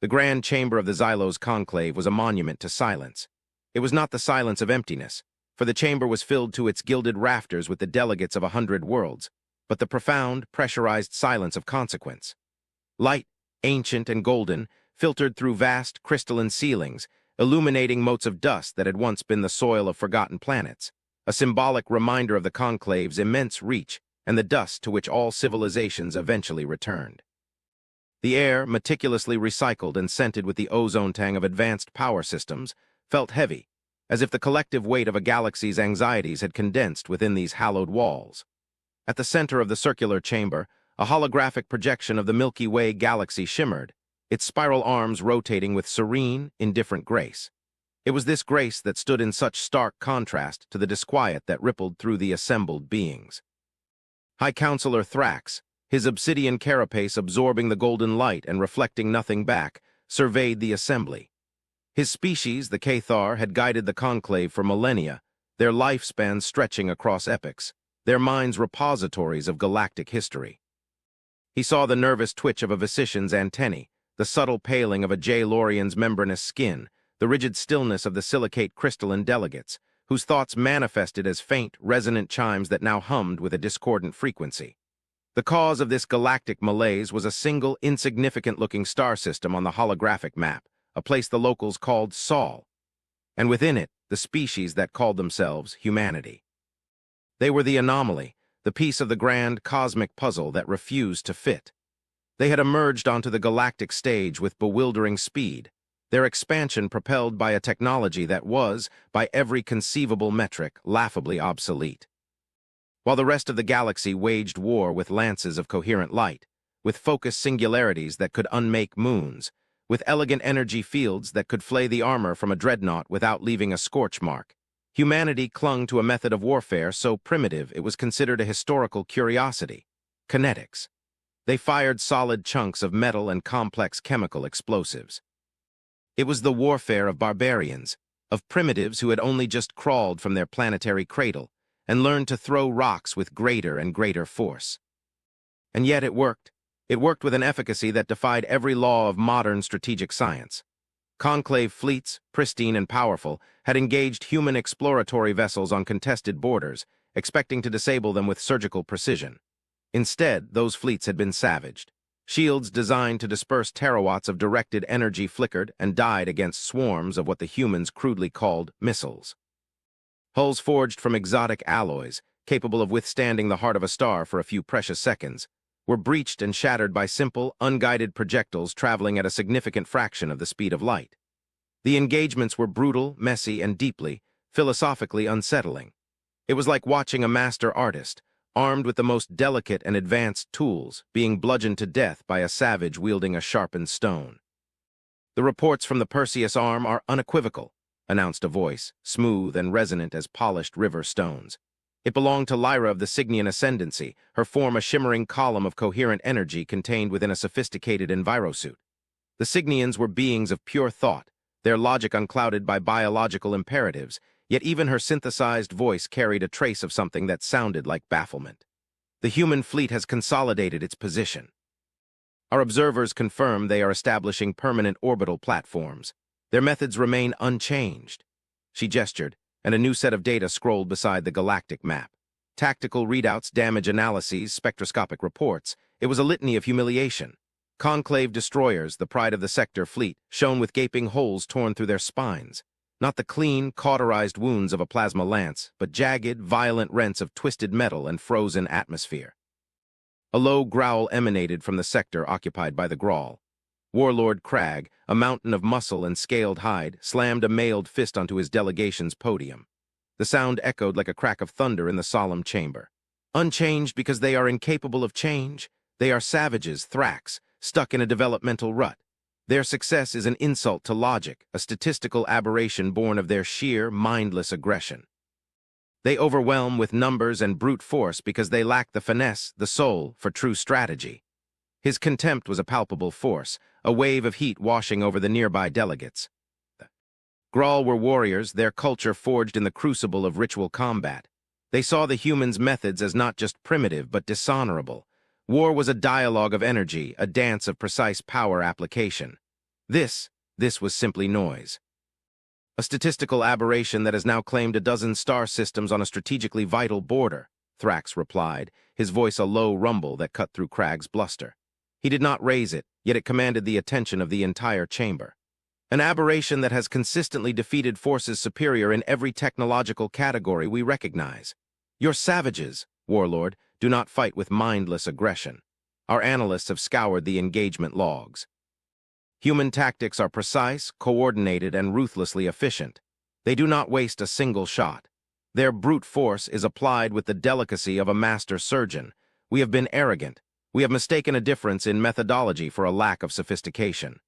The grand chamber of the Xylos conclave was a monument to silence. It was not the silence of emptiness, for the chamber was filled to its gilded rafters with the delegates of 100 worlds, but the profound, pressurized silence of consequence. Light, ancient and golden, filtered through vast, crystalline ceilings, illuminating motes of dust that had once been the soil of forgotten planets, a symbolic reminder of the conclave's immense reach and the dust to which all civilizations eventually returned. The air, meticulously recycled and scented with the ozone tang of advanced power systems, felt heavy, as if the collective weight of a galaxy's anxieties had condensed within these hallowed walls. At the center of the circular chamber, a holographic projection of the Milky Way galaxy shimmered, its spiral arms rotating with serene, indifferent grace. It was this grace that stood in such stark contrast to the disquiet that rippled through the assembled beings. High Counselor Thrax, his obsidian carapace absorbing the golden light and reflecting nothing back, surveyed the assembly. His species, the Cathar, had guided the conclave for millennia, their lifespans stretching across epochs, their minds repositories of galactic history. He saw the nervous twitch of a Visician's antennae, the subtle paling of a J-Lorian's membranous skin, the rigid stillness of the silicate crystalline delegates, whose thoughts manifested as faint, resonant chimes that now hummed with a discordant frequency. The cause of this galactic malaise was a single, insignificant-looking star system on the holographic map, a place the locals called Sol, and within it, the species that called themselves humanity. They were the anomaly, the piece of the grand cosmic puzzle that refused to fit. They had emerged onto the galactic stage with bewildering speed, their expansion propelled by a technology that was, by every conceivable metric, laughably obsolete. While the rest of the galaxy waged war with lances of coherent light, with focused singularities that could unmake moons, with elegant energy fields that could flay the armor from a dreadnought without leaving a scorch mark, humanity clung to a method of warfare so primitive it was considered a historical curiosity: kinetics. They fired solid chunks of metal and complex chemical explosives. It was the warfare of barbarians, of primitives who had only just crawled from their planetary cradle and learned to throw rocks with greater and greater force. And yet it worked. It worked with an efficacy that defied every law of modern strategic science. Conclave fleets, pristine and powerful, had engaged human exploratory vessels on contested borders, expecting to disable them with surgical precision. Instead, those fleets had been savaged. Shields designed to disperse terawatts of directed energy flickered and died against swarms of what the humans crudely called missiles. Hulls forged from exotic alloys, capable of withstanding the heart of a star for a few precious seconds, were breached and shattered by simple, unguided projectiles traveling at a significant fraction of the speed of light. The engagements were brutal, messy, and deeply, philosophically unsettling. It was like watching a master artist, armed with the most delicate and advanced tools, being bludgeoned to death by a savage wielding a sharpened stone. "The reports from the Perseus arm are unequivocal," announced a voice, smooth and resonant as polished river stones. It belonged to Lyra of the Cygnian Ascendancy, her form a shimmering column of coherent energy contained within a sophisticated envirosuit. The Cygnians were beings of pure thought, their logic unclouded by biological imperatives, yet even her synthesized voice carried a trace of something that sounded like bafflement. "The human fleet has consolidated its position. Our observers confirm they are establishing permanent orbital platforms. Their methods remain unchanged." She gestured, and a new set of data scrolled beside the galactic map. Tactical readouts, damage analyses, spectroscopic reports. It was a litany of humiliation. Conclave destroyers, the pride of the sector fleet, shone with gaping holes torn through their spines. Not the clean, cauterized wounds of a plasma lance, but jagged, violent rents of twisted metal and frozen atmosphere. A low growl emanated from the sector occupied by the Grawl. Warlord Crag, a mountain of muscle and scaled hide, slammed a mailed fist onto his delegation's podium. The sound echoed like a crack of thunder in the solemn chamber. "Unchanged because they are incapable of change. They are savages, Thrax, stuck in a developmental rut. Their success is an insult to logic, a statistical aberration born of their sheer, mindless aggression. They overwhelm with numbers and brute force because they lack the finesse, the soul, for true strategy." His contempt was a palpable force, a wave of heat washing over the nearby delegates. The Grawl were warriors, their culture forged in the crucible of ritual combat. They saw the humans' methods as not just primitive but dishonorable. War was a dialogue of energy, a dance of precise power application. This was simply noise. A statistical aberration that has now claimed a dozen star systems on a strategically vital border, Thrax replied, his voice a low rumble that cut through Crag's bluster. He did not raise it, yet it commanded the attention of the entire chamber. An aberration that has consistently defeated forces superior in every technological category we recognize. Your savages, Warlord, do not fight with mindless aggression. Our analysts have scoured the engagement logs. Human tactics are precise, coordinated, and ruthlessly efficient. They do not waste a single shot. Their brute force is applied with the delicacy of a master surgeon. We have been arrogant. We have mistaken a difference in methodology for a lack of sophistication.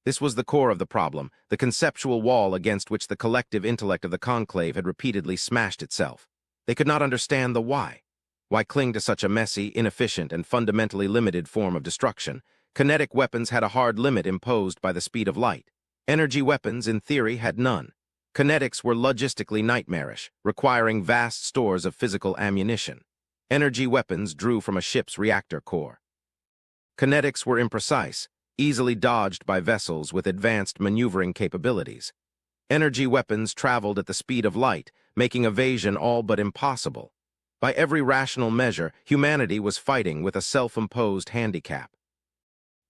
This was the core of the problem, the conceptual wall against which the collective intellect of the Conclave had repeatedly smashed itself. They could not understand the why. Why cling to such a messy, inefficient, and fundamentally limited form of destruction? Kinetic weapons had a hard limit imposed by the speed of light. Energy weapons, in theory, had none. Kinetics were logistically nightmarish, requiring vast stores of physical ammunition. Energy weapons drew from a ship's reactor core. Kinetics were imprecise, easily dodged by vessels with advanced maneuvering capabilities. Energy weapons traveled at the speed of light, making evasion all but impossible. By every rational measure, humanity was fighting with a self-imposed handicap.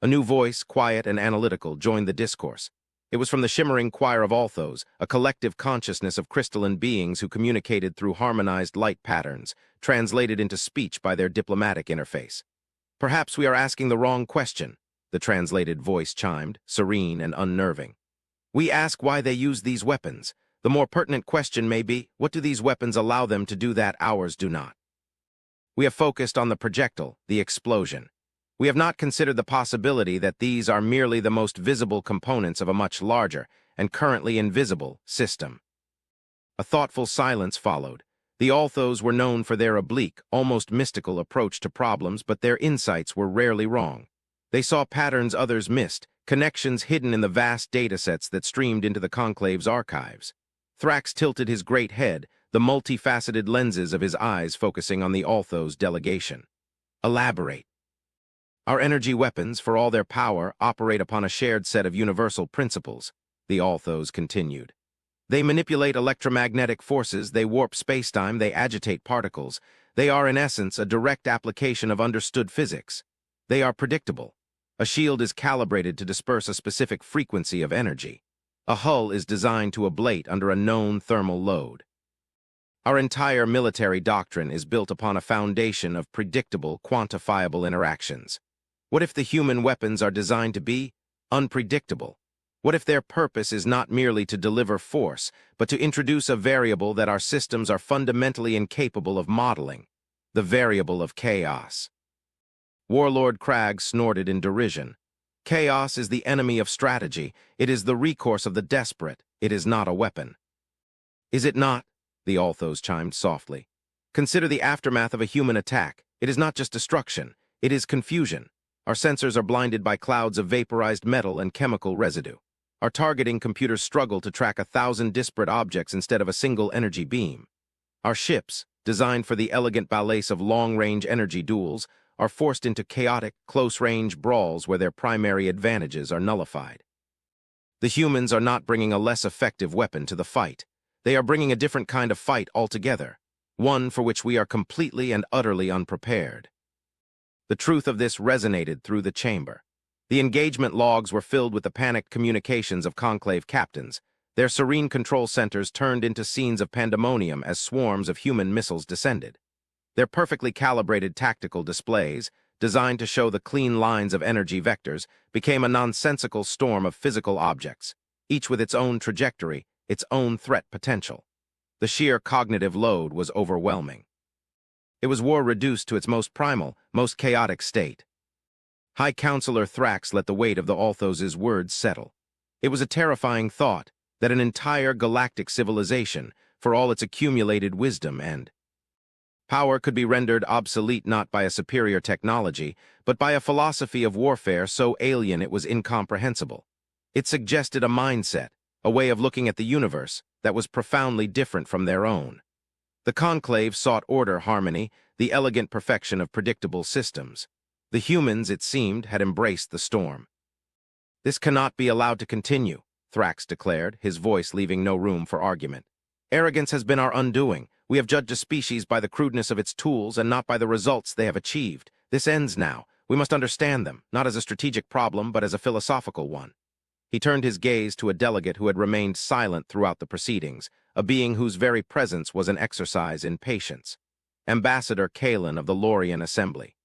A new voice, quiet and analytical, joined the discourse. It was from the shimmering choir of Althos, a collective consciousness of crystalline beings who communicated through harmonized light patterns, translated into speech by their diplomatic interface. Perhaps we are asking the wrong question, the translated voice chimed, serene and unnerving. We ask why they use these weapons. The more pertinent question may be, what do these weapons allow them to do that ours do not? We have focused on the projectile, the explosion. We have not considered the possibility that these are merely the most visible components of a much larger, and currently invisible, system. A thoughtful silence followed. The Althos were known for their oblique, almost mystical approach to problems, but their insights were rarely wrong. They saw patterns others missed, connections hidden in the vast datasets that streamed into the Conclave's archives. Thrax tilted his great head, the multifaceted lenses of his eyes focusing on the Althos delegation. Elaborate. Our energy weapons, for all their power, operate upon a shared set of universal principles, the Althos continued. They manipulate electromagnetic forces, they warp spacetime, they agitate particles. They are, in essence, a direct application of understood physics. They are predictable. A shield is calibrated to disperse a specific frequency of energy. A hull is designed to ablate under a known thermal load. Our entire military doctrine is built upon a foundation of predictable, quantifiable interactions. What if the human weapons are designed to be unpredictable? What if their purpose is not merely to deliver force, but to introduce a variable that our systems are fundamentally incapable of modeling, the variable of chaos? Warlord Crag snorted in derision. Chaos is the enemy of strategy. It is the recourse of the desperate. It is not a weapon. Is it not? The Althos chimed softly. Consider the aftermath of a human attack. It is not just destruction. It is confusion. Our sensors are blinded by clouds of vaporized metal and chemical residue. Our targeting computers struggle to track 1,000 disparate objects instead of a single energy beam. Our ships, designed for the elegant ballet of long-range energy duels, are forced into chaotic, close-range brawls where their primary advantages are nullified. The humans are not bringing a less effective weapon to the fight. They are bringing a different kind of fight altogether, one for which we are completely and utterly unprepared. The truth of this resonated through the chamber. The engagement logs were filled with the panicked communications of Conclave captains. Their serene control centers turned into scenes of pandemonium as swarms of human missiles descended. Their perfectly calibrated tactical displays, designed to show the clean lines of energy vectors, became a nonsensical storm of physical objects, each with its own trajectory, its own threat potential. The sheer cognitive load was overwhelming. It was war reduced to its most primal, most chaotic state. High Counselor Thrax let the weight of the Althos' words settle. It was a terrifying thought that an entire galactic civilization, for all its accumulated wisdom and power, could be rendered obsolete not by a superior technology, but by a philosophy of warfare so alien it was incomprehensible. It suggested a mindset, a way of looking at the universe, that was profoundly different from their own. The Conclave sought order, harmony, the elegant perfection of predictable systems. The humans, it seemed, had embraced the storm. "This cannot be allowed to continue," Thrax declared, his voice leaving no room for argument. "Arrogance has been our undoing. We have judged a species by the crudeness of its tools and not by the results they have achieved. This ends now. We must understand them, not as a strategic problem, but as a philosophical one." He turned his gaze to a delegate who had remained silent throughout the proceedings, a being whose very presence was an exercise in patience. Ambassador Kalen of the Lorian Assembly.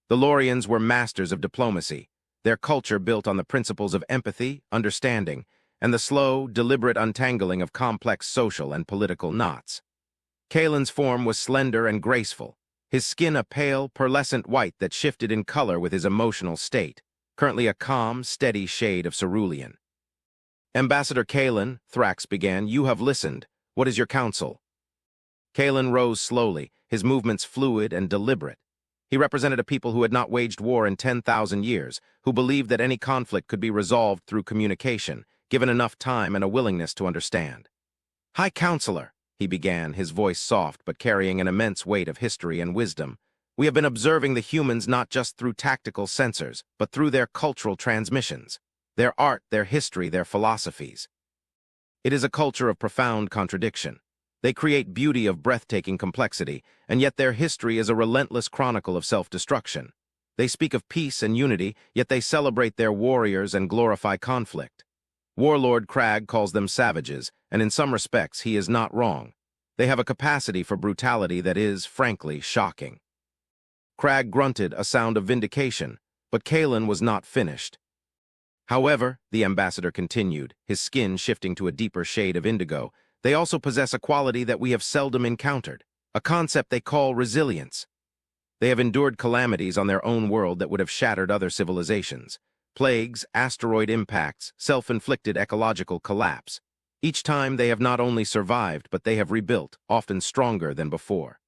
The Lorians were masters of diplomacy, their culture built on the principles of empathy, understanding, and the slow, deliberate untangling of complex social and political knots. Kalen's form was slender and graceful, his skin a pale, pearlescent white that shifted in color with his emotional state, currently a calm, steady shade of cerulean. "Ambassador Kalen," Thrax began, "you have listened. What is your counsel?" Kalen rose slowly, his movements fluid and deliberate. He represented a people who had not waged war in 10,000 years, who believed that any conflict could be resolved through communication, given enough time and a willingness to understand. "High Counselor," he began, his voice soft but carrying an immense weight of history and wisdom, "we have been observing the humans not just through tactical sensors, but through their cultural transmissions, their art, their history, their philosophies. It is a culture of profound contradiction. They create beauty of breathtaking complexity, and yet their history is a relentless chronicle of self-destruction. They speak of peace and unity, yet they celebrate their warriors and glorify conflict. Warlord Crag calls them savages, and in some respects he is not wrong. They have a capacity for brutality that is, frankly, shocking." Crag grunted, a sound of vindication, but Kalen was not finished. "However," the ambassador continued, his skin shifting to a deeper shade of indigo, "they also possess a quality that we have seldom encountered, a concept they call resilience. They have endured calamities on their own world that would have shattered other civilizations. Plagues, asteroid impacts, self-inflicted ecological collapse. Each time they have not only survived, but they have rebuilt, often stronger than before.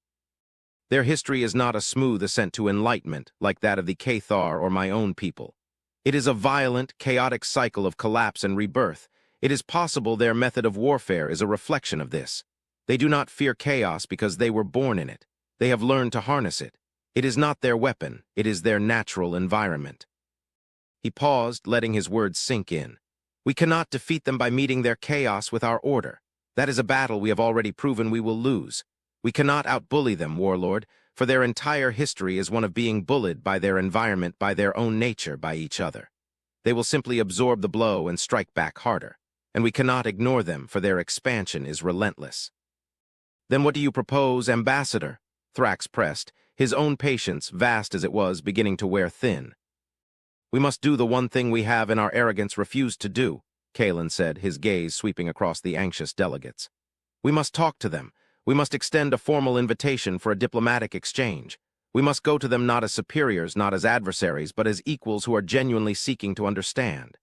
Their history is not a smooth ascent to enlightenment like that of the Cathar or my own people. It is a violent, chaotic cycle of collapse and rebirth. It is possible their method of warfare is a reflection of this. They do not fear chaos because they were born in it. They have learned to harness it. It is not their weapon, it is their natural environment." He paused, letting his words sink in. "We cannot defeat them by meeting their chaos with our order. That is a battle we have already proven we will lose. We cannot outbully them, Warlord, for their entire history is one of being bullied by their environment, by their own nature, by each other. They will simply absorb the blow and strike back harder, and we cannot ignore them, for their expansion is relentless." "Then what do you propose, Ambassador?" Thrax pressed, his own patience, vast as it was, beginning to wear thin. "We must do the one thing we have in our arrogance refused to do," Kalen said, his gaze sweeping across the anxious delegates. "We must talk to them. We must extend a formal invitation for a diplomatic exchange. We must go to them not as superiors, not as adversaries, but as equals who are genuinely seeking to understand.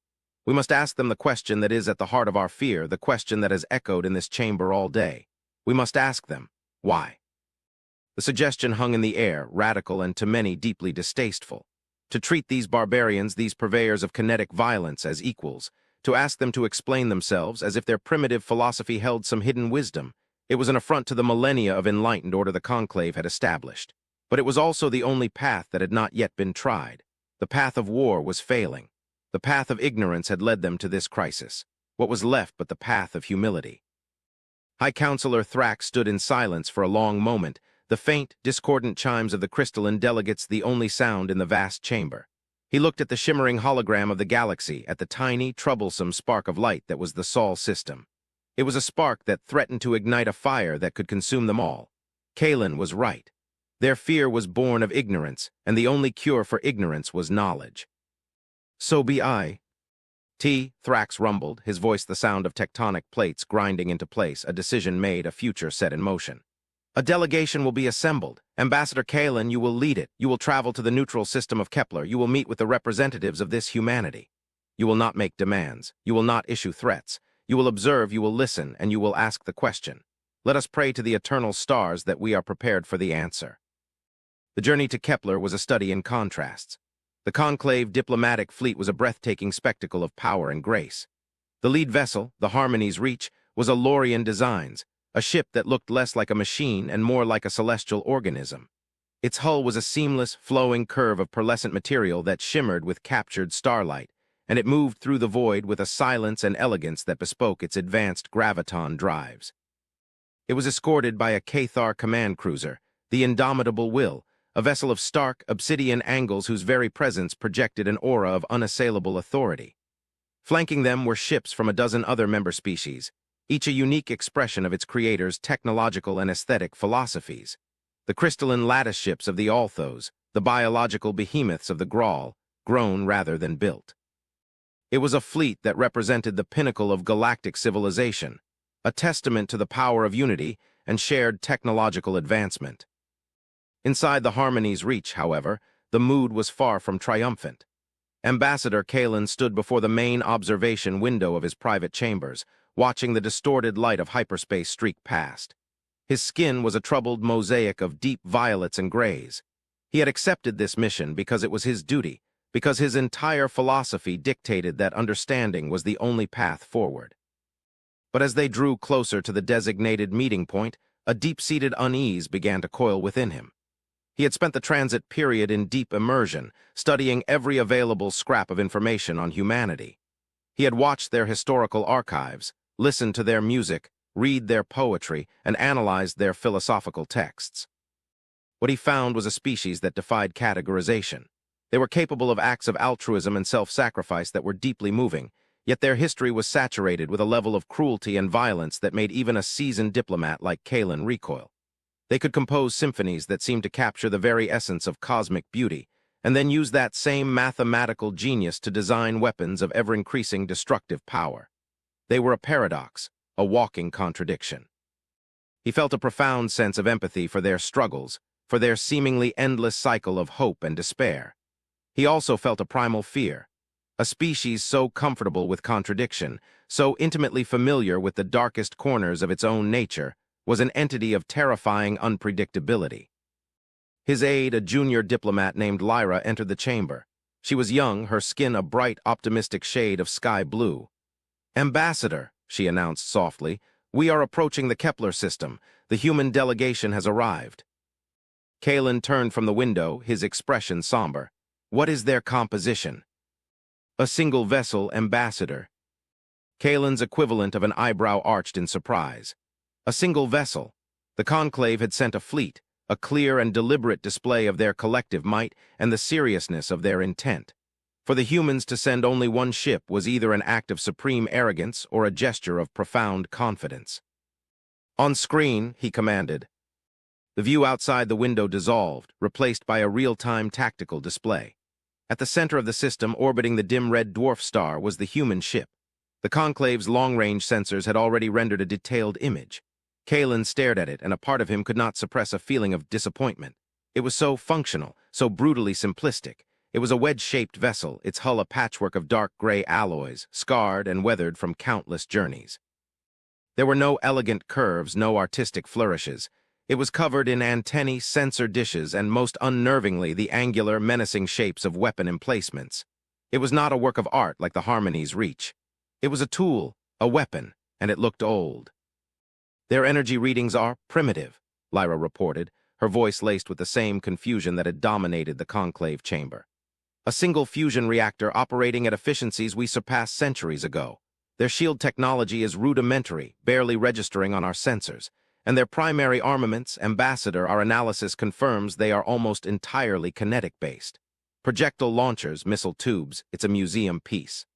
We must ask them the question that is at the heart of our fear, the question that has echoed in this chamber all day. We must ask them, why?" The suggestion hung in the air, radical and to many deeply distasteful. To treat these barbarians, these purveyors of kinetic violence, as equals, to ask them to explain themselves as if their primitive philosophy held some hidden wisdom, it was an affront to the millennia of enlightened order the Conclave had established. But it was also the only path that had not yet been tried. The path of war was failing. The path of ignorance had led them to this crisis. What was left but the path of humility? High Counselor Thrax stood in silence for a long moment, the faint, discordant chimes of the crystalline delegates the only sound in the vast chamber. He looked at the shimmering hologram of the galaxy, at the tiny, troublesome spark of light that was the Sol system. It was a spark that threatened to ignite a fire that could consume them all. Kalen was right. Their fear was born of ignorance, and the only cure for ignorance was knowledge. "So be I." Thrax rumbled, his voice the sound of tectonic plates grinding into place, a decision made, a future set in motion. "A delegation will be assembled. Ambassador Kalen, you will lead it. You will travel to the neutral system of Kepler. You will meet with the representatives of this humanity. You will not make demands. You will not issue threats. You will observe, you will listen, and you will ask the question. Let us pray to the eternal stars that we are prepared for the answer." The journey to Kepler was a study in contrasts. The Conclave diplomatic fleet was a breathtaking spectacle of power and grace. The lead vessel, the Harmony's Reach, was a Lorian designs, a ship that looked less like a machine and more like a celestial organism. Its hull was a seamless, flowing curve of pearlescent material that shimmered with captured starlight, and it moved through the void with a silence and elegance that bespoke its advanced graviton drives. It was escorted by a Cathar command cruiser, the Indomitable Will, a vessel of stark, obsidian angles whose very presence projected an aura of unassailable authority. Flanking them were ships from a dozen other member species, each a unique expression of its creators' technological and aesthetic philosophies. The crystalline lattice ships of the Althos, the biological behemoths of the Grawl, grown rather than built. It was a fleet that represented the pinnacle of galactic civilization, a testament to the power of unity and shared technological advancement. Inside the Harmony's reach, however, the mood was far from triumphant. Ambassador Kalen stood before the main observation window of his private chambers, watching the distorted light of hyperspace streak past. His skin was a troubled mosaic of deep violets and grays. He had accepted this mission because it was his duty, because his entire philosophy dictated that understanding was the only path forward. But as they drew closer to the designated meeting point, a deep-seated unease began to coil within him. He had spent the transit period in deep immersion, studying every available scrap of information on humanity. He had watched their historical archives, listened to their music, read their poetry, and analyzed their philosophical texts. What he found was a species that defied categorization. They were capable of acts of altruism and self-sacrifice that were deeply moving, yet their history was saturated with a level of cruelty and violence that made even a seasoned diplomat like Kalen recoil. They could compose symphonies that seemed to capture the very essence of cosmic beauty, and then use that same mathematical genius to design weapons of ever-increasing destructive power. They were a paradox, a walking contradiction. He felt a profound sense of empathy for their struggles, for their seemingly endless cycle of hope and despair. He also felt a primal fear, a species so comfortable with contradiction, so intimately familiar with the darkest corners of its own nature, was an entity of terrifying unpredictability. His aide, a junior diplomat named Lyra, entered the chamber. She was young, her skin a bright, optimistic shade of sky blue. "Ambassador," she announced softly, "we are approaching the Kepler system. The human delegation has arrived." Kalen turned from the window, his expression somber. "What is their composition?" "A single vessel, Ambassador." Kalen's equivalent of an eyebrow arched in surprise. A single vessel. The conclave had sent a fleet, a clear and deliberate display of their collective might and the seriousness of their intent. For the humans to send only one ship was either an act of supreme arrogance or a gesture of profound confidence. "On screen," he commanded. The view outside the window dissolved, replaced by a real-time tactical display. At the center of the system, orbiting the dim red dwarf star, was the human ship. The conclave's long-range sensors had already rendered a detailed image. Kalen stared at it, and a part of him could not suppress a feeling of disappointment. It was so functional, so brutally simplistic. It was a wedge-shaped vessel, its hull a patchwork of dark gray alloys, scarred and weathered from countless journeys. There were no elegant curves, no artistic flourishes. It was covered in antennae, sensor dishes, and most unnervingly the angular, menacing shapes of weapon emplacements. It was not a work of art like the Harmony's reach. It was a tool, a weapon, and it looked old. "Their energy readings are primitive," Lyra reported, her voice laced with the same confusion that had dominated the conclave chamber. "A single fusion reactor operating at efficiencies we surpassed centuries ago. Their shield technology is rudimentary, barely registering on our sensors. And their primary armaments, Ambassador, our analysis confirms they are almost entirely kinetic-based. Projectile launchers, missile tubes, it's a museum piece."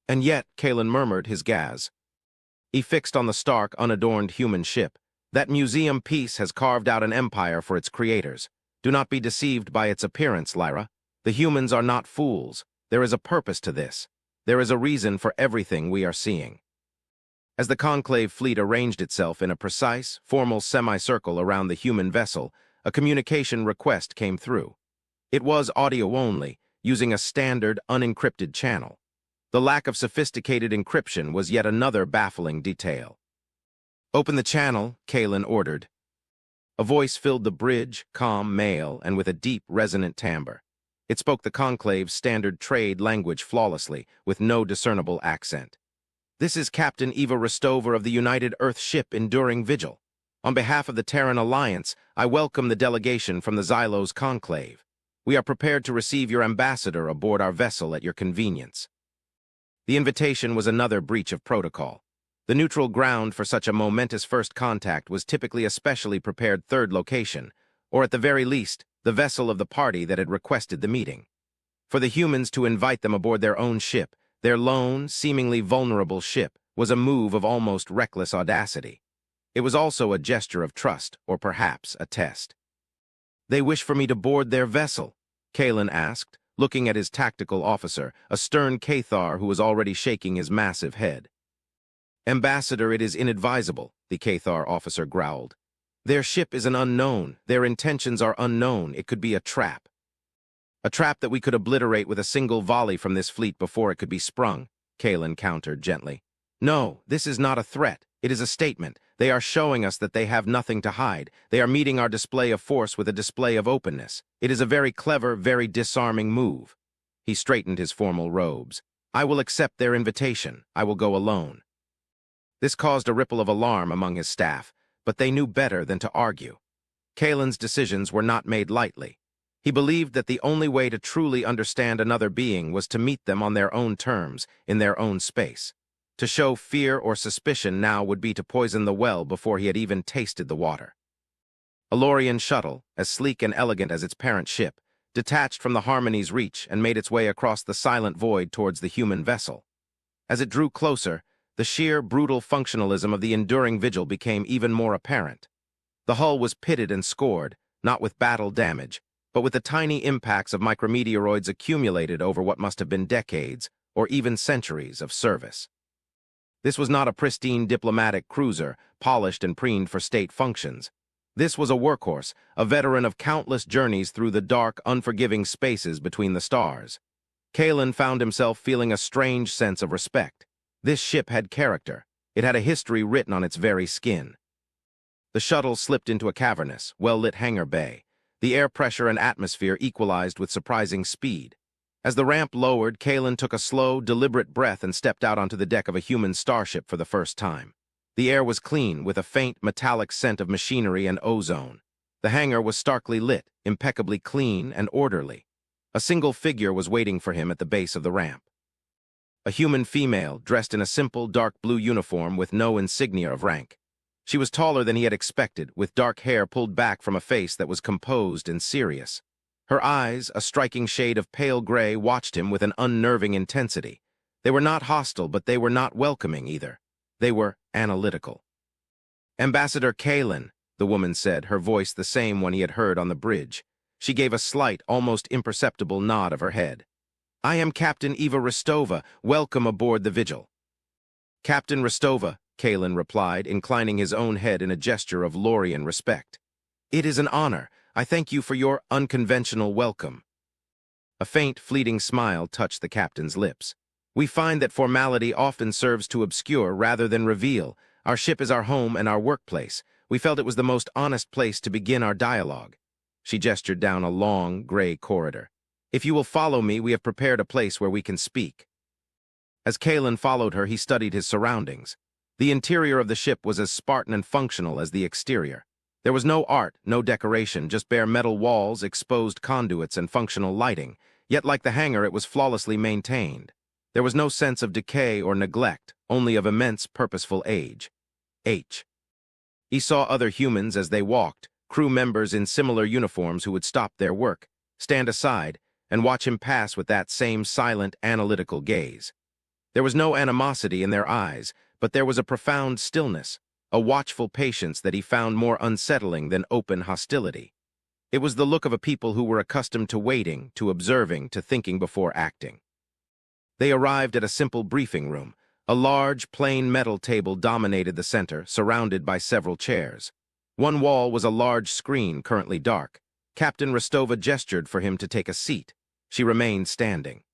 "And yet," Kalen murmured, his gaze. He fixed on the stark, unadorned human ship. "That museum piece has carved out an empire for its creators. Do not be deceived by its appearance, Lyra. The humans are not fools. There is a purpose to this. There is a reason for everything we are seeing." As the conclave fleet arranged itself in a precise, formal semicircle around the human vessel, a communication request came through. It was audio only, using a standard, unencrypted channel. The lack of sophisticated encryption was yet another baffling detail. "Open the channel," Kalen ordered. A voice filled the bridge, calm, male, and with a deep, resonant timbre. It spoke the conclave's standard trade language flawlessly, with no discernible accent. "This is Captain Eva Restover of the United Earth ship Enduring Vigil. On behalf of the Terran Alliance, I welcome the delegation from the Xylos conclave. We are prepared to receive your ambassador aboard our vessel at your convenience. The invitation was another breach of protocol. The neutral ground for such a momentous first contact was typically a specially prepared third location, or at the very least, the vessel of the party that had requested the meeting. For the humans to invite them aboard their own ship, their lone, seemingly vulnerable ship, was a move of almost reckless audacity. It was also a gesture of trust, or perhaps a test. "They wish for me to board their vessel?" Kalen asked, looking at his tactical officer, a stern Cathar who was already shaking his massive head. "Ambassador, it is inadvisable," the Cathar officer growled. "Their ship is an unknown. Their intentions are unknown. It could be a trap. A trap that we could obliterate with a single volley from this fleet before it could be sprung," Kalen countered gently. "No, this is not a threat. It is a statement. They are showing us that they have nothing to hide. They are meeting our display of force with a display of openness. It is a very clever, very disarming move." He straightened his formal robes. "I will accept their invitation. I will go alone." This caused a ripple of alarm among his staff, but they knew better than to argue. Kalen's decisions were not made lightly. He believed that the only way to truly understand another being was to meet them on their own terms, in their own space. To show fear or suspicion now would be to poison the well before he had even tasted the water. A Lorian shuttle, as sleek and elegant as its parent ship, detached from the Harmony's reach and made its way across the silent void towards the human vessel. As it drew closer, the sheer, brutal functionalism of the enduring vigil became even more apparent. The hull was pitted and scored, not with battle damage, but with the tiny impacts of micrometeoroids accumulated over what must have been decades, or even centuries, of service. This was not a pristine diplomatic cruiser, polished and preened for state functions. This was a workhorse, a veteran of countless journeys through the dark, unforgiving spaces between the stars. Kalen found himself feeling a strange sense of respect. This ship had character. It had a history written on its very skin. The shuttle slipped into a cavernous, well-lit hangar bay. The air pressure and atmosphere equalized with surprising speed. As the ramp lowered, Kalen took a slow, deliberate breath and stepped out onto the deck of a human starship for the first time. The air was clean, with a faint, metallic scent of machinery and ozone. The hangar was starkly lit, impeccably clean and orderly. A single figure was waiting for him at the base of the ramp. A human female, dressed in a simple, dark blue uniform with no insignia of rank. She was taller than he had expected, with dark hair pulled back from a face that was composed and serious. Her eyes, a striking shade of pale gray, watched him with an unnerving intensity. They were not hostile, but they were not welcoming either. They were analytical. "Ambassador Kalen," the woman said, her voice the same one he had heard on the bridge. She gave a slight, almost imperceptible nod of her head. "I am Captain Eva Rostova. Welcome aboard the Vigil." "Captain Rostova," Kalen replied, inclining his own head in a gesture of Lorian respect. "It is an honor. I thank you for your unconventional welcome." A faint, fleeting smile touched the captain's lips. "We find that formality often serves to obscure rather than reveal. Our ship is our home and our workplace. We felt it was the most honest place to begin our dialogue." She gestured down a long, gray corridor. "If you will follow me, we have prepared a place where we can speak." As Kalen followed her, he studied his surroundings. The interior of the ship was as Spartan and functional as the exterior. There was no art, no decoration, just bare metal walls, exposed conduits, and functional lighting. Yet like the hangar, it was flawlessly maintained. There was no sense of decay or neglect, only of immense purposeful age. He saw other humans as they walked, crew members in similar uniforms who would stop their work, stand aside, and watch him pass with that same silent, analytical gaze. There was no animosity in their eyes, but there was a profound stillness, a watchful patience that he found more unsettling than open hostility. It was the look of a people who were accustomed to waiting, to observing, to thinking before acting. They arrived at a simple briefing room. A large, plain metal table dominated the center, surrounded by several chairs. One wall was a large screen, currently dark. Captain Rostova gestured for him to take a seat. She remained standing.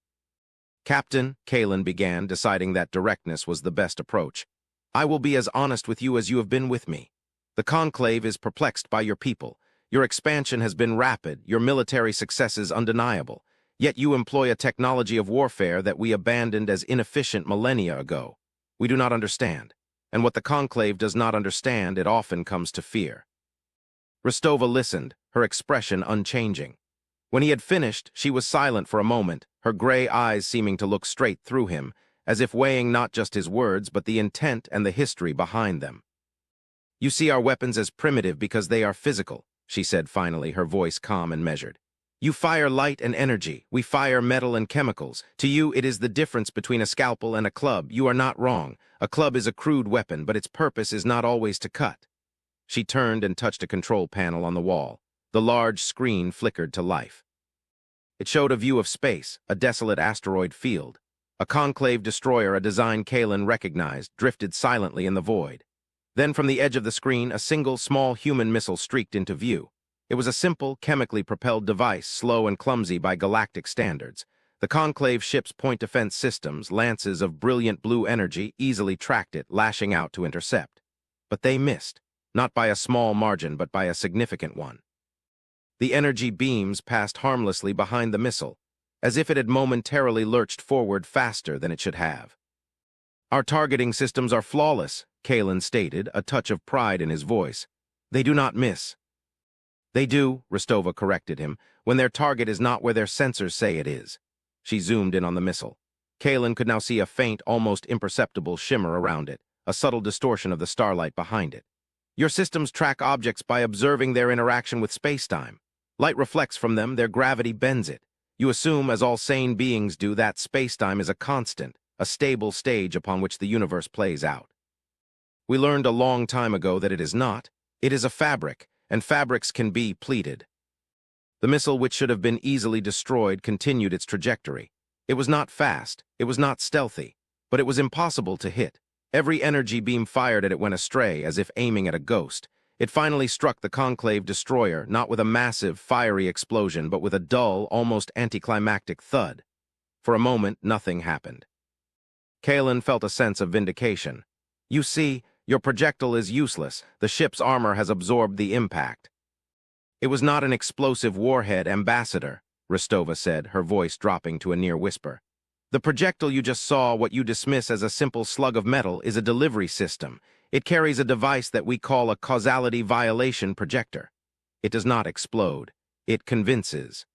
"Captain," Kalen began, deciding that directness was the best approach, "I will be as honest with you as you have been with me. The Conclave is perplexed by your people. Your expansion has been rapid, your military successes undeniable. Yet you employ a technology of warfare that we abandoned as inefficient millennia ago. We do not understand. And what the Conclave does not understand, it often comes to fear." Rostova listened, her expression unchanging. When he had finished, she was silent for a moment, her gray eyes seeming to look straight through him, as if weighing not just his words but the intent and the history behind them. "You see our weapons as primitive because they are physical," she said finally, her voice calm and measured. "You fire light and energy, we fire metal and chemicals. To you it is the difference between a scalpel and a club. You are not wrong. A club is a crude weapon, but its purpose is not always to cut." She turned and touched a control panel on the wall. The large screen flickered to life. It showed a view of space, a desolate asteroid field. A conclave destroyer, a design Kalen recognized, drifted silently in the void. Then from the edge of the screen, a single small human missile streaked into view. It was a simple, chemically propelled device, slow and clumsy by galactic standards. The conclave ship's point defense systems, lances of brilliant blue energy, easily tracked it, lashing out to intercept. But they missed, not by a small margin but by a significant one. The energy beams passed harmlessly behind the missile, as if it had momentarily lurched forward faster than it should have. "Our targeting systems are flawless," Kalen stated, a touch of pride in his voice. "They do not miss." "They do," Rostova corrected him, "when their target is not where their sensors say it is." She zoomed in on the missile. Kalen could now see a faint, almost imperceptible shimmer around it, a subtle distortion of the starlight behind it. "Your systems track objects by observing their interaction with spacetime. Light reflects from them, their gravity bends it. You assume, as all sane beings do, that spacetime is a constant, a stable stage upon which the universe plays out. We learned a long time ago that it is not. It is a fabric, and fabrics can be pleated." The missile, which should have been easily destroyed, continued its trajectory. It was not fast, it was not stealthy, but it was impossible to hit. Every energy beam fired at it went astray, as if aiming at a ghost. It finally struck the conclave destroyer, not with a massive, fiery explosion, but with a dull, almost anticlimactic thud. For a moment, nothing happened. Kalen felt a sense of vindication. "You see, your projectile is useless. The ship's armor has absorbed the impact." "It was not an explosive warhead, Ambassador," Rostova said, her voice dropping to a near whisper. "The projectile you just saw, what you dismiss as a simple slug of metal, is a delivery system. It carries a device that we call a causality violation projector. It does not explode. It convinces."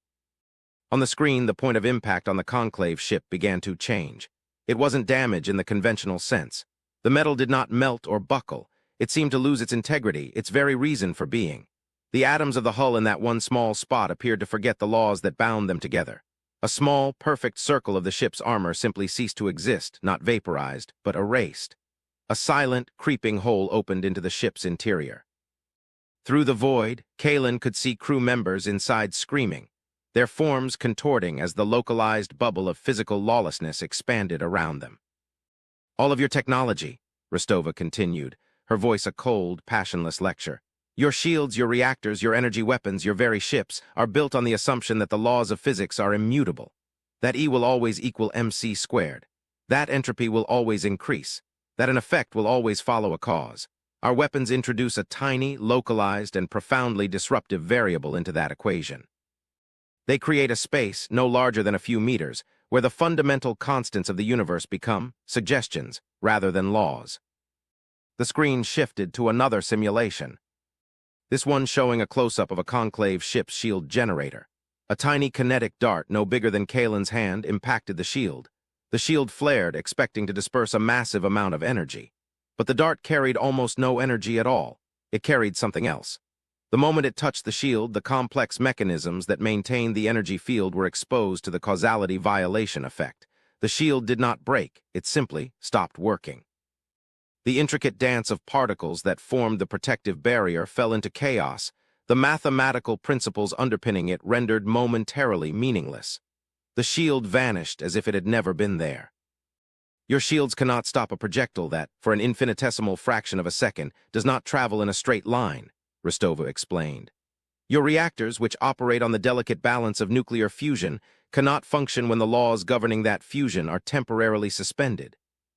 On the screen, the point of impact on the conclave ship began to change. It wasn't damage in the conventional sense. The metal did not melt or buckle. It seemed to lose its integrity, its very reason for being. The atoms of the hull in that one small spot appeared to forget the laws that bound them together. A small, perfect circle of the ship's armor simply ceased to exist, not vaporized, but erased. A silent, creeping hole opened into the ship's interior. Through the void, Kalen could see crew members inside screaming, their forms contorting as the localized bubble of physical lawlessness expanded around them. "All of your technology," Rostova continued, her voice a cold, passionless lecture. "Your shields, your reactors, your energy weapons, your very ships, are built on the assumption that the laws of physics are immutable, that E will always equal mc squared, that entropy will always increase, that an effect will always follow a cause. Our weapons introduce a tiny, localized, and profoundly disruptive variable into that equation. They create a space no larger than a few meters, where the fundamental constants of the universe become suggestions rather than laws." The screen shifted to another simulation, this one showing a close-up of a conclave ship's shield generator. A tiny kinetic dart, no bigger than Kalen's hand, impacted the shield. The shield flared, expecting to disperse a massive amount of energy. But the dart carried almost no energy at all. It carried something else. The moment it touched the shield, the complex mechanisms that maintained the energy field were exposed to the causality violation effect. The shield did not break, it simply stopped working. The intricate dance of particles that formed the protective barrier fell into chaos. The mathematical principles underpinning it rendered momentarily meaningless. The shield vanished as if it had never been there. "Your shields cannot stop a projectile that, for an infinitesimal fraction of a second, does not travel in a straight line," Rostova explained. "Your reactors, which operate on the delicate balance of nuclear fusion, cannot function when the laws governing that fusion are temporarily suspended.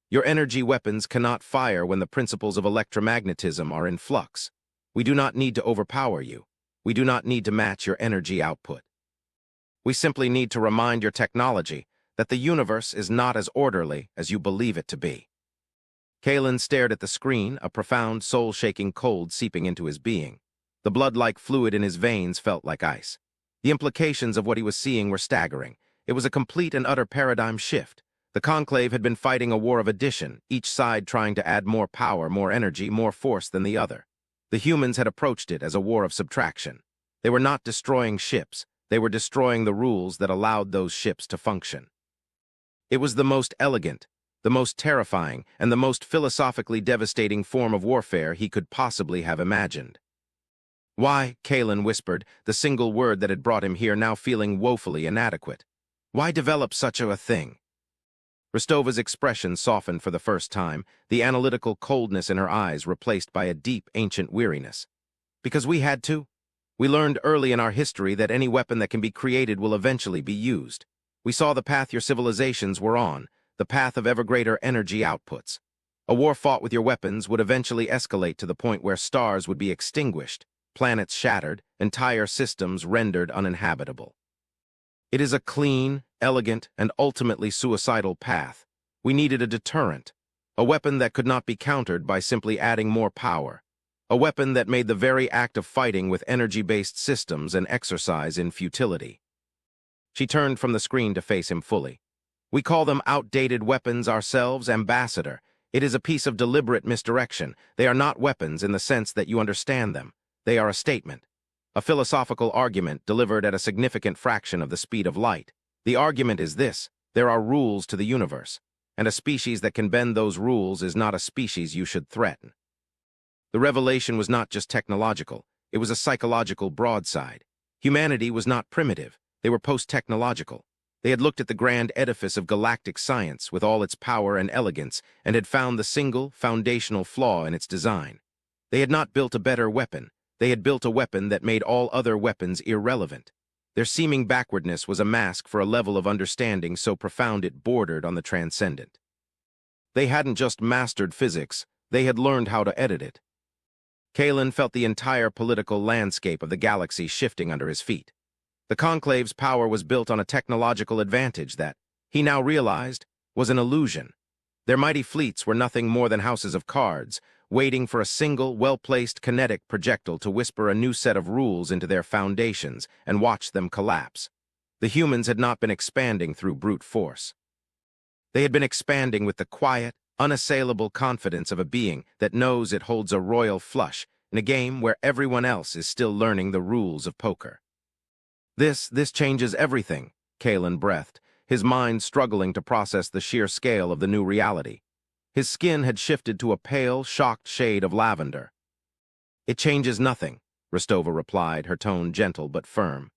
Your energy weapons cannot fire when the principles of electromagnetism are in flux. We do not need to overpower you. We do not need to match your energy output. We simply need to remind your technology that the universe is not as orderly as you believe it to be." Kalen stared at the screen, a profound, soul-shaking cold seeping into his being. The blood-like fluid in his veins felt like ice. The implications of what he was seeing were staggering. It was a complete and utter paradigm shift. The Conclave had been fighting a war of addition, each side trying to add more power, more energy, more force than the other. The humans had approached it as a war of subtraction. They were not destroying ships, they were destroying the rules that allowed those ships to function. It was the most elegant, the most terrifying, and the most philosophically devastating form of warfare he could possibly have imagined. Why, Kalen whispered, the single word that had brought him here now feeling woefully inadequate. Why develop such a thing? Rostova's expression softened for the first time, the analytical coldness in her eyes replaced by a deep, ancient weariness. Because we had to. We learned early in our history that any weapon that can be created will eventually be used. We saw the path your civilizations were on, the path of ever greater energy outputs. A war fought with your weapons would eventually escalate to the point where stars would be extinguished, planets shattered, entire systems rendered uninhabitable. It is a clean, elegant, and ultimately suicidal path. We needed a deterrent, a weapon that could not be countered by simply adding more power, a weapon that made the very act of fighting with energy-based systems an exercise in futility. She turned from the screen to face him fully. We call them outdated weapons ourselves, Ambassador. It is a piece of deliberate misdirection. They are not weapons in the sense that you understand them. They are a statement. A philosophical argument delivered at a significant fraction of the speed of light. The argument is this: there are rules to the universe, and a species that can bend those rules is not a species you should threaten. The revelation was not just technological, it was a psychological broadside. Humanity was not primitive, they were post-technological. They had looked at the grand edifice of galactic science with all its power and elegance and had found the single, foundational flaw in its design. They had not built a better weapon. They had built a weapon that made all other weapons irrelevant. Their seeming backwardness was a mask for a level of understanding so profound it bordered on the transcendent. They hadn't just mastered physics, they had learned how to edit it. Kalen felt the entire political landscape of the galaxy shifting under his feet. The Conclave's power was built on a technological advantage that, he now realized, was an illusion. Their mighty fleets were nothing more than houses of cards, waiting for a single, well-placed kinetic projectile to whisper a new set of rules into their foundations and watch them collapse. The humans had not been expanding through brute force. They had been expanding with the quiet, unassailable confidence of a being that knows it holds a royal flush in a game where everyone else is still learning the rules of poker. This changes everything, Kalen breathed, his mind struggling to process the sheer scale of the new reality. His skin had shifted to a pale, shocked shade of lavender. It changes nothing, Rostova replied, her tone gentle but firm.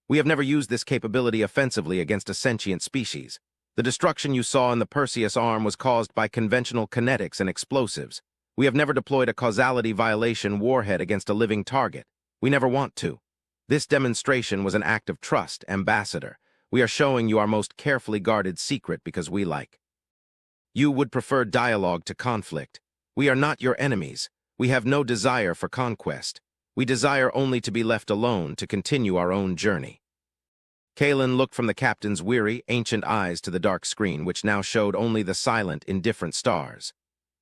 We have never used this capability offensively against a sentient species. The destruction you saw in the Perseus arm was caused by conventional kinetics and explosives. We have never deployed a causality violation warhead against a living target. We never want to. This demonstration was an act of trust, Ambassador. We are showing you our most carefully guarded secret because we like. You would prefer dialogue to conflict. We are not your enemies. We have no desire for conquest. We desire only to be left alone to continue our own journey. Kalen looked from the captain's weary, ancient eyes to the dark screen, which now showed only the silent, indifferent stars.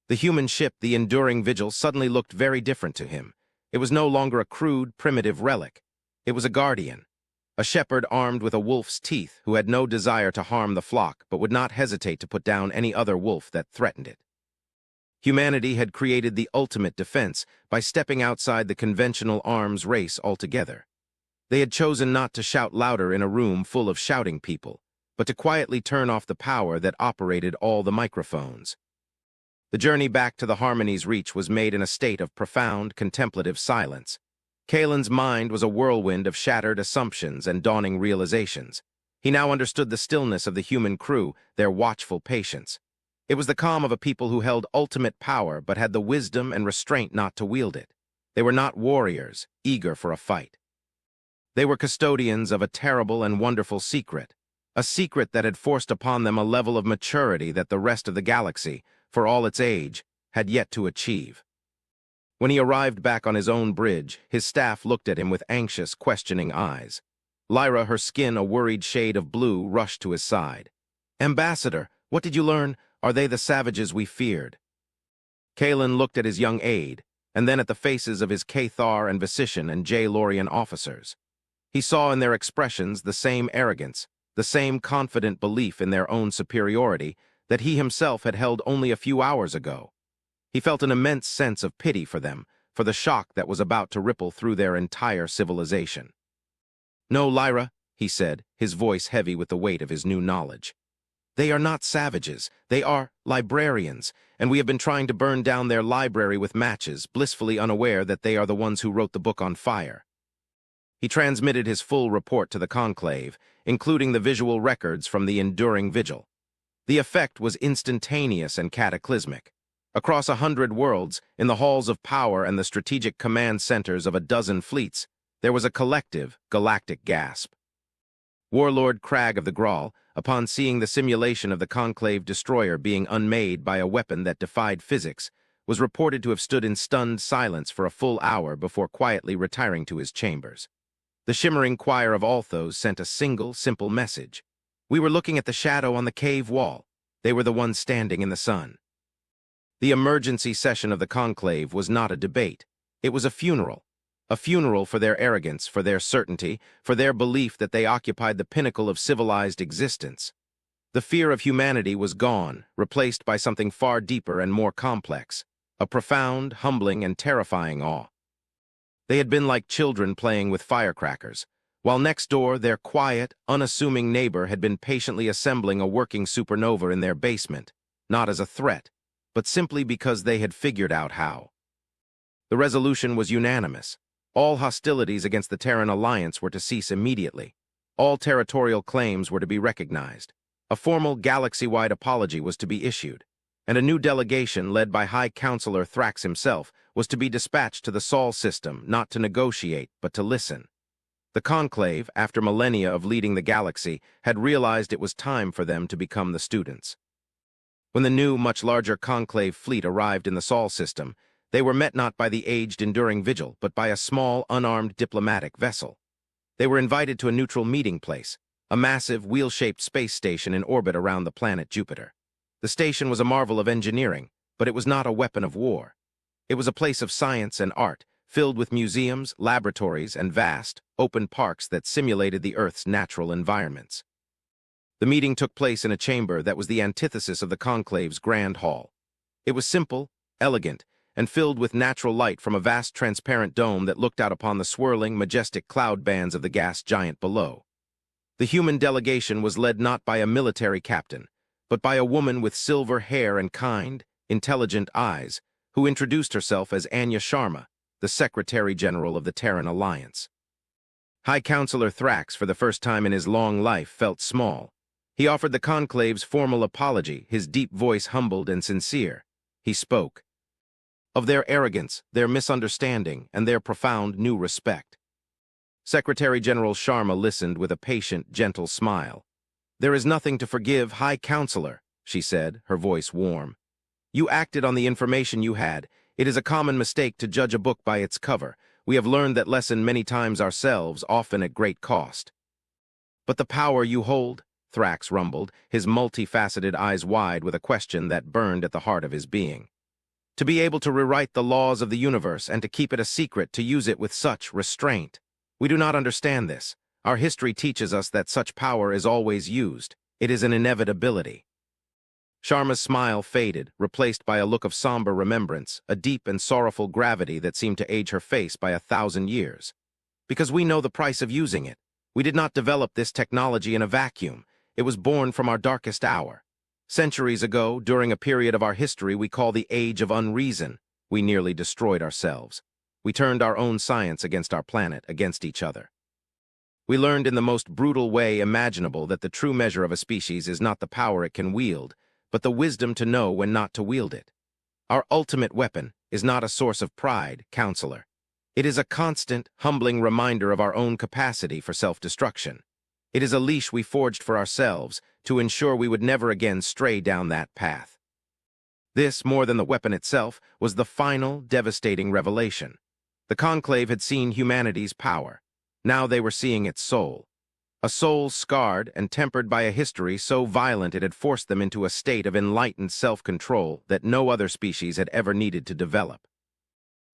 The human ship, the enduring vigil, suddenly looked very different to him. It was no longer a crude, primitive relic. It was a guardian. A shepherd armed with a wolf's teeth who had no desire to harm the flock but would not hesitate to put down any other wolf that threatened it. Humanity had created the ultimate defense by stepping outside the conventional arms race altogether. They had chosen not to shout louder in a room full of shouting people, but to quietly turn off the power that operated all the microphones. The journey back to the Harmony's reach was made in a state of profound, contemplative silence. Kalen's mind was a whirlwind of shattered assumptions and dawning realizations. He now understood the stillness of the human crew, their watchful patience. It was the calm of a people who held ultimate power but had the wisdom and restraint not to wield it. They were not warriors, eager for a fight. They were custodians of a terrible and wonderful secret, a secret that had forced upon them a level of maturity that the rest of the galaxy, for all its age, had yet to achieve. When he arrived back on his own bridge, his staff looked at him with anxious, questioning eyes. Lyra, her skin a worried shade of blue, rushed to his side. "Ambassador, what did you learn? Are they the savages we feared?" Kalen looked at his young aide, and then at the faces of his Cathar and Visician and J-Lorian officers. He saw in their expressions the same arrogance, the same confident belief in their own superiority that he himself had held only a few hours ago. He felt an immense sense of pity for them, for the shock that was about to ripple through their entire civilization. "No, Lyra," he said, his voice heavy with the weight of his new knowledge. "They are not savages. They are librarians, and we have been trying to burn down their library with matches, blissfully unaware that they are the ones who wrote the book on fire." He transmitted his full report to the conclave, including the visual records from the enduring vigil. The effect was instantaneous and cataclysmic. Across 100 worlds, in the halls of power and the strategic command centers of a dozen fleets, there was a collective, galactic gasp. Warlord Crag of the Grawl, upon seeing the simulation of the conclave destroyer being unmade by a weapon that defied physics, was reported to have stood in stunned silence for a full hour before quietly retiring to his chambers. The shimmering choir of Althos sent a single, simple message. "We were looking at the shadow on the cave wall. They were the ones standing in the sun." The emergency session of the conclave was not a debate. It was a funeral for their arrogance, for their certainty, for their belief that they occupied the pinnacle of civilized existence. The fear of humanity was gone, replaced by something far deeper and more complex, a profound, humbling, and terrifying awe. They had been like children playing with firecrackers, while next door their quiet, unassuming neighbor had been patiently assembling a working supernova in their basement, not as a threat, but simply because they had figured out how. The resolution was unanimous. All hostilities against the Terran alliance were to cease immediately. All territorial claims were to be recognized. A formal galaxy-wide apology was to be issued, and a new delegation led by High Counselor Thrax himself was to be dispatched to the Sol system, not to negotiate, but to listen. The conclave, after millennia of leading the galaxy, had realized it was time for them to become the students. When the new, much larger conclave fleet arrived in the Sol system, they were met not by the aged enduring vigil, but by a small, unarmed diplomatic vessel. They were invited to a neutral meeting place, a massive, wheel-shaped space station in orbit around the planet Jupiter. The station was a marvel of engineering, but it was not a weapon of war. It was a place of science and art, filled with museums, laboratories, and vast, open parks that simulated the Earth's natural environments. The meeting took place in a chamber that was the antithesis of the conclave's grand hall. It was simple, elegant, and filled with natural light from a vast transparent dome that looked out upon the swirling, majestic cloud bands of the gas giant below. The human delegation was led not by a military captain, but by a woman with silver hair and kind, intelligent eyes, who introduced herself as Anya Sharma, the Secretary General of the Terran Alliance. High Counselor Thrax, for the first time in his long life, felt small. He offered the conclave's formal apology, his deep voice humbled and sincere. He spoke of their arrogance, their misunderstanding, and their profound new respect. Secretary General Sharma listened with a patient, gentle smile. "There is nothing to forgive, High Counselor," she said, her voice warm. "You acted on the information you had. It is a common mistake to judge a book by its cover. We have learned that lesson many times ourselves, often at great cost." "But the power you hold?" Thrax rumbled, his multifaceted eyes wide with a question that burned at the heart of his being. "To be able to rewrite the laws of the universe and to keep it a secret, to use it with such restraint. We do not understand this. Our history teaches us that such power is always used. It is an inevitability." Sharma's smile faded, replaced by a look of somber remembrance, a deep and sorrowful gravity that seemed to age her face by 1,000 years. "Because we know the price of using it. We did not develop this technology in a vacuum. It was born from our darkest hour. Centuries ago, during a period of our history we call the Age of Unreason, we nearly destroyed ourselves. We turned our own science against our planet, against each other. We learned in the most brutal way imaginable that the true measure of a species is not the power it can wield, but the wisdom to know when not to wield it. Our ultimate weapon is not a source of pride, Counselor. It is a constant, humbling reminder of our own capacity for self-destruction. It is a leash we forged for ourselves to ensure we would never again stray down that path." This, more than the weapon itself, was the final, devastating revelation. The conclave had seen humanity's power. Now they were seeing its soul. A soul scarred and tempered by a history so violent it had forced them into a state of enlightened self-control that no other species had ever needed to develop.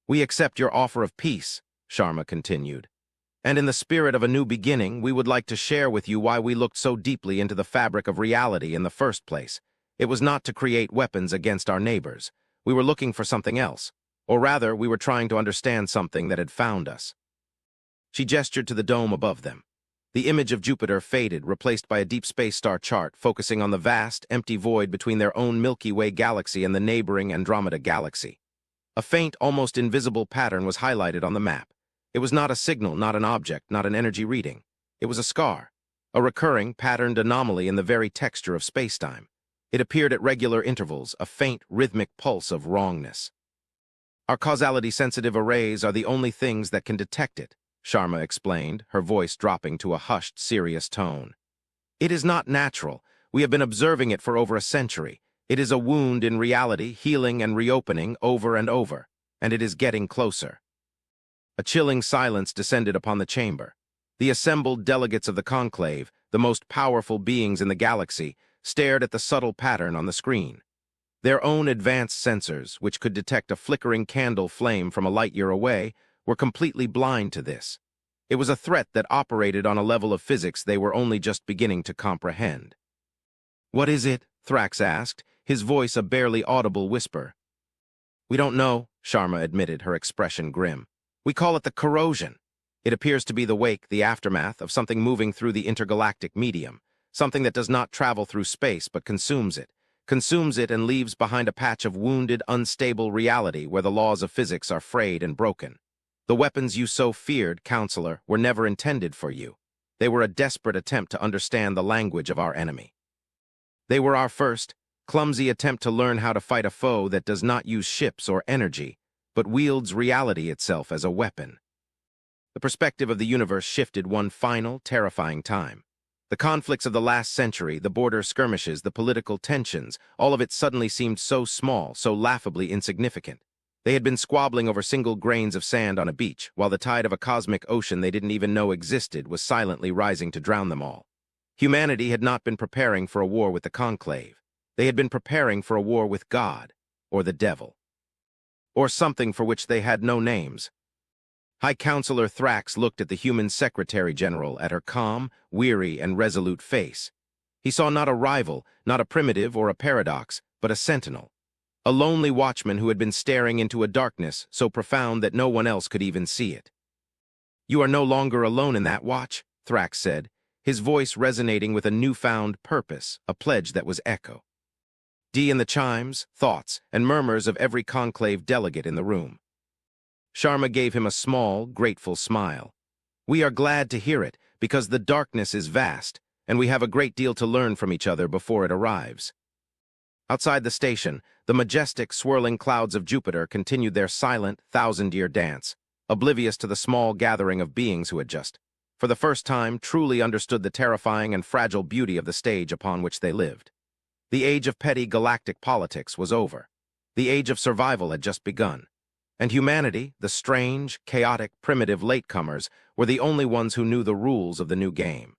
"We accept your offer of peace," Sharma continued. And in the spirit of a new beginning, we would like to share with you why we looked so deeply into the fabric of reality in the first place. It was not to create weapons against our neighbors. We were looking for something else. Or rather, we were trying to understand something that had found us. She gestured to the dome above them. The image of Jupiter faded, replaced by a deep space star chart focusing on the vast, empty void between their own Milky Way galaxy and the neighboring Andromeda galaxy. A faint, almost invisible pattern was highlighted on the map. It was not a signal, not an object, not an energy reading. It was a scar, a recurring, patterned anomaly in the very texture of spacetime. It appeared at regular intervals, a faint, rhythmic pulse of wrongness. Our causality-sensitive arrays are the only things that can detect it, Sharma explained, her voice dropping to a hushed, serious tone. It is not natural. We have been observing it for over a century. It is a wound in reality, healing and reopening over and over, and it is getting closer. A chilling silence descended upon the chamber. The assembled delegates of the conclave, the most powerful beings in the galaxy, stared at the subtle pattern on the screen. Their own advanced sensors, which could detect a flickering candle flame from a light-year away, were completely blind to this. It was a threat that operated on a level of physics they were only just beginning to comprehend. "What is it?" Thrax asked, his voice a barely audible whisper. "We don't know," Sharma admitted, her expression grim. "We call it the corrosion. It appears to be the wake, the aftermath, of something moving through the intergalactic medium, something that does not travel through space but consumes it and leaves behind a patch of wounded, unstable reality where the laws of physics are frayed and broken. The weapons you so feared, Counselor, were never intended for you. They were a desperate attempt to understand the language of our enemy. They were our first, clumsy attempt to learn how to fight a foe that does not use ships or energy, but wields reality itself as a weapon." The perspective of the universe shifted one final, terrifying time. The conflicts of the last century, the border skirmishes, the political tensions, all of it suddenly seemed so small, so laughably insignificant. They had been squabbling over single grains of sand on a beach, while the tide of a cosmic ocean they didn't even know existed was silently rising to drown them all. Humanity had not been preparing for a war with the conclave. They had been preparing for a war with God, or the devil. Or something for which they had no names. High Counselor Thrax looked at the human Secretary General, at her calm, weary, and resolute face. He saw not a rival, not a primitive or a paradox, but a sentinel. A lonely watchman who had been staring into a darkness so profound that no one else could even see it. "You are no longer alone in that watch," Thrax said, his voice resonating with a newfound purpose, a pledge that was echo. In the chimes, thoughts, and murmurs of every conclave delegate in the room. Sharma gave him a small, grateful smile. "We are glad to hear it, because the darkness is vast, and we have a great deal to learn from each other before it arrives." Outside the station, the majestic, swirling clouds of Jupiter continued their silent, thousand-year dance, oblivious to the small gathering of beings who had just, for the first time, truly understood the terrifying and fragile beauty of the stage upon which they lived. The age of petty galactic politics was over. The age of survival had just begun. And humanity, the strange, chaotic, primitive latecomers, were the only ones who knew the rules of the new game.